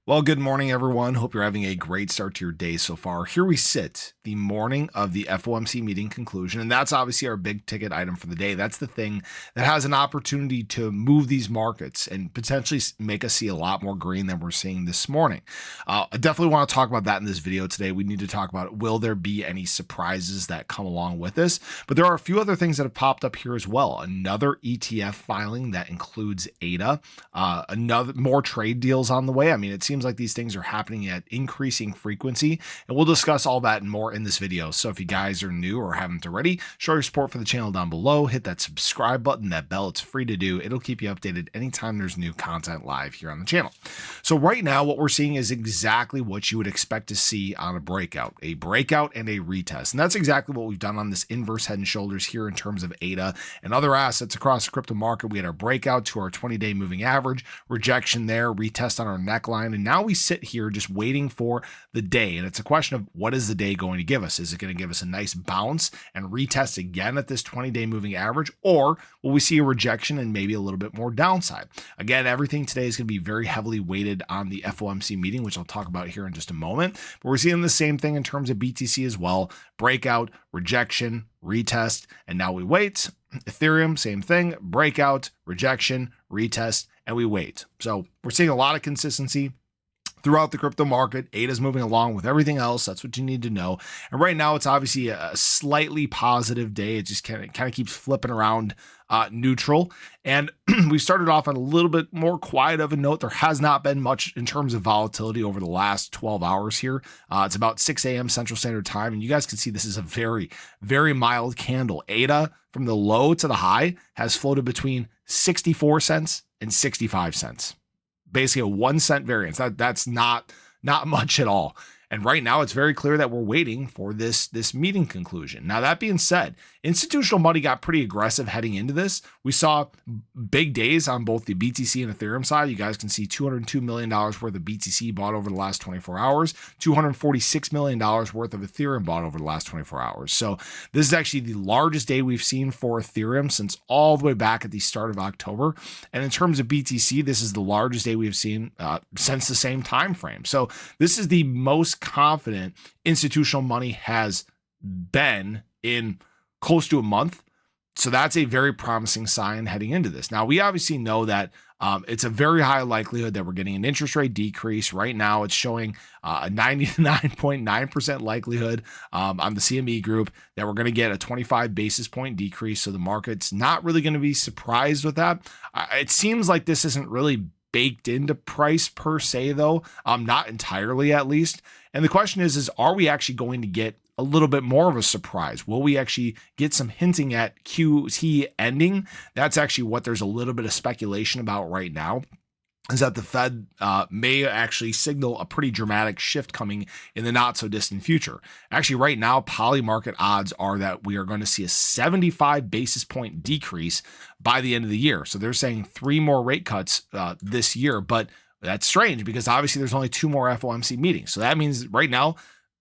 Well, good morning, everyone. Hope you're having a great start to your day so far. Here we sit, the morning of the FOMC meeting conclusion, and that's obviously our big ticket item for the day. That's the thing that has an opportunity to move these markets and potentially make us see a lot more green than we're seeing this morning. I definitely want to talk about that in this video today. We need to talk about, will there be any surprises that come along with this? But there are a few other things that have popped up here as well. Another ETF filing that includes ADA, another more trade deals on the way. I mean, it seems like these things are happening at increasing frequency, and we'll discuss all that and more in this video. So if you guys are new or haven't already, show your support for the channel down below, hit that subscribe button, that bell, it's free to do. It'll keep you updated anytime there's new content live here on the channel. So right now, what we're seeing is exactly what you would expect to see on a breakout and a retest. And that's exactly what we've done on this inverse head and shoulders here in terms of ADA and other assets across the crypto market. We had our breakout to our 20-day moving average, rejection there, retest on our neckline, and now we sit here just waiting for the day. And it's a question of, what is the day going to give us? Is it going to give us a nice bounce and retest again at this 20-day moving average, or will we see a rejection and maybe a little bit more downside? Again, everything today is going to be very heavily weighted on the FOMC meeting, which I'll talk about here in just a moment. But we're seeing the same thing in terms of BTC as well. Breakout, rejection, retest, and now we wait. Ethereum, same thing, breakout, rejection, retest, and we wait. So we're seeing a lot of consistency throughout the crypto market. ADA is moving along with everything else. That's what you need to know. And right now, it's obviously a slightly positive day. It just kind of keeps flipping around neutral. And we started off on a little bit more quiet of a note. There has not been much in terms of volatility over the last 12 hours here. It's about 6 a.m. Central Standard Time. And you guys can see this is a very, very mild candle. ADA from the low to the high has floated between 64 cents and 65 cents. Basically a 1 cent variance. That's not much at all. And right now it's very clear that we're waiting for this meeting conclusion. Now, that being said, institutional money got pretty aggressive heading into this. We saw big days on both the BTC and Ethereum side. You guys can see $202 million worth of BTC bought over the last 24 hours, $246 million worth of Ethereum bought over the last 24 hours. So this is actually the largest day we've seen for Ethereum since all the way back at the start of October. And in terms of BTC, this is the largest day we've seen since the same time frame. So this is the most confident institutional money has been in close to a month. So that's a very promising sign heading into this. Now, we obviously know that it's a very high likelihood that we're getting an interest rate decrease. Right now, it's showing a 99.9% likelihood on the CME group that we're going to get a 25 basis point decrease. So the market's not really going to be surprised with that. It seems like this isn't really baked into price per se, though, not entirely at least. And the question is are we actually going to get a little bit more of a surprise? Will we actually get some hinting at QT ending? That's actually what there's a little bit of speculation about right now, is that the Fed may actually signal a pretty dramatic shift coming in the not so distant future. Actually, right now, poly market odds are that we are going to see a 75 basis point decrease by the end of the year. So they're saying 3 more rate cuts this year, but that's strange because obviously there's only 2 more FOMC meetings. So that means right now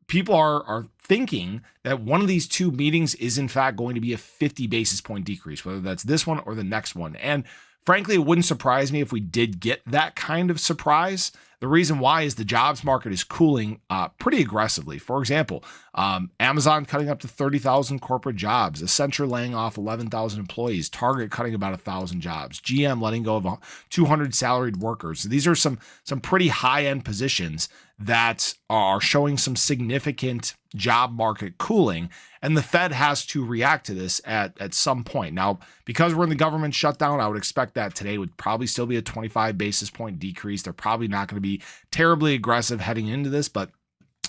people are thinking that one of these 2 meetings is in fact going to be a 50 basis point decrease, whether that's this one or the next one. And frankly, it wouldn't surprise me if we did get that kind of surprise. The reason why is the jobs market is cooling pretty aggressively. For example, Amazon cutting up to 30,000 corporate jobs, Accenture laying off 11,000 employees, Target cutting about 1,000 jobs, GM letting go of 200 salaried workers. These are some pretty high-end positions that are showing some significant job market cooling, and the Fed has to react to this at some point. Now, because we're in the government shutdown, I would expect that today would probably still be a 25 basis point decrease. They're probably not going to be terribly aggressive heading into this, but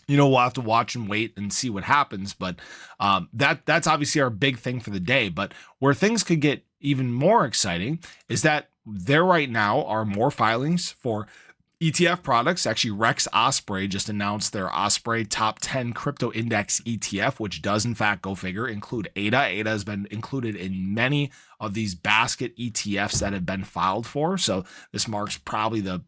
we'll have to watch and wait and see what happens. But that's obviously our big thing for the day. But where things could get even more exciting is that there right now are more filings for ETF products. Actually, Rex Osprey just announced their Osprey Top 10 Crypto Index ETF, which does, in fact, go figure, include ADA. ADA has been included in many of these basket ETFs that have been filed for. So this marks probably the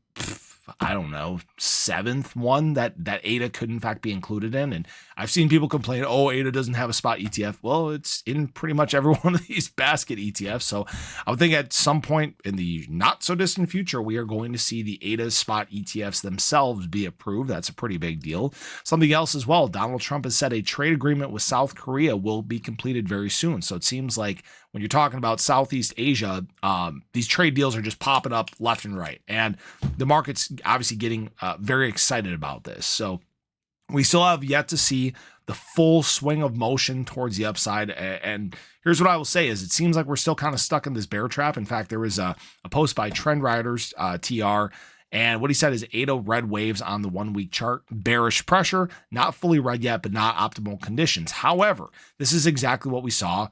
I don't know, 7th one that ADA could in fact be included in. And I've seen people complain, oh, ADA doesn't have a spot ETF. Well, it's in pretty much every one of these basket ETFs. So I would think at some point in the not so distant future, we are going to see the ADA spot ETFs themselves be approved. That's a pretty big deal. Something else as well, Donald Trump has said a trade agreement with South Korea will be completed very soon. So it seems like when you're talking about Southeast Asia, these trade deals are just popping up left and right. And the market's obviously getting very excited about this. So we still have yet to see the full swing of motion towards the upside. And here's what I will say is it seems like we're still kind of stuck in this bear trap. In fact, there was a post by Trend Riders, TR, and what he said is ADA red waves on the 1 week chart, bearish pressure, not fully red yet, but not optimal conditions. However, this is exactly what we saw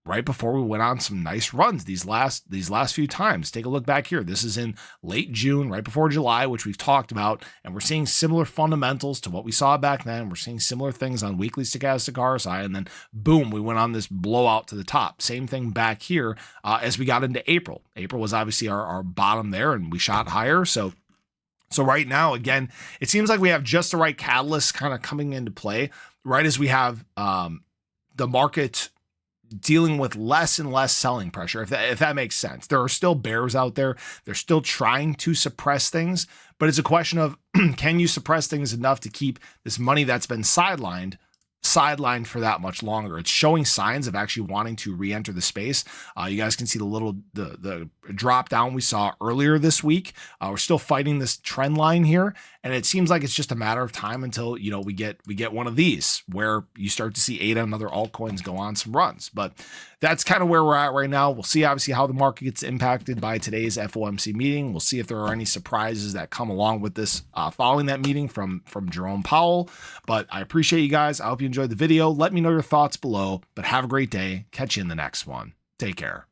right before we went on some nice runs these last few times. Take a look back here. This is in late June, right before July, which we've talked about, and we're seeing similar fundamentals to what we saw back then. We're seeing similar things on weekly stochastic RSI, and then boom, we went on this blowout to the top. Same thing back here as we got into April. April was obviously our bottom there, and we shot higher. So right now, again, it seems like we have just the right catalyst kind of coming into play, right as we have the market dealing with less and less selling pressure, if that makes sense. There are still bears out there. They're still trying to suppress things, but it's a question of can you suppress things enough to keep this money that's been sidelined for that much longer? It's showing signs of actually wanting to re-enter the space. You guys can see the drop down we saw earlier this week. We're still fighting this trend line here, and it seems like it's just a matter of time until we get one of these where you start to see ADA and other altcoins go on some runs. But that's kind of where we're at right now. We'll see obviously how the market gets impacted by today's FOMC meeting. We'll see if there are any surprises that come along with this following that meeting from Jerome Powell. But I appreciate you guys. I hope you enjoyed the video. Let me know your thoughts below, but have a great day. Catch you in the next one. Take care.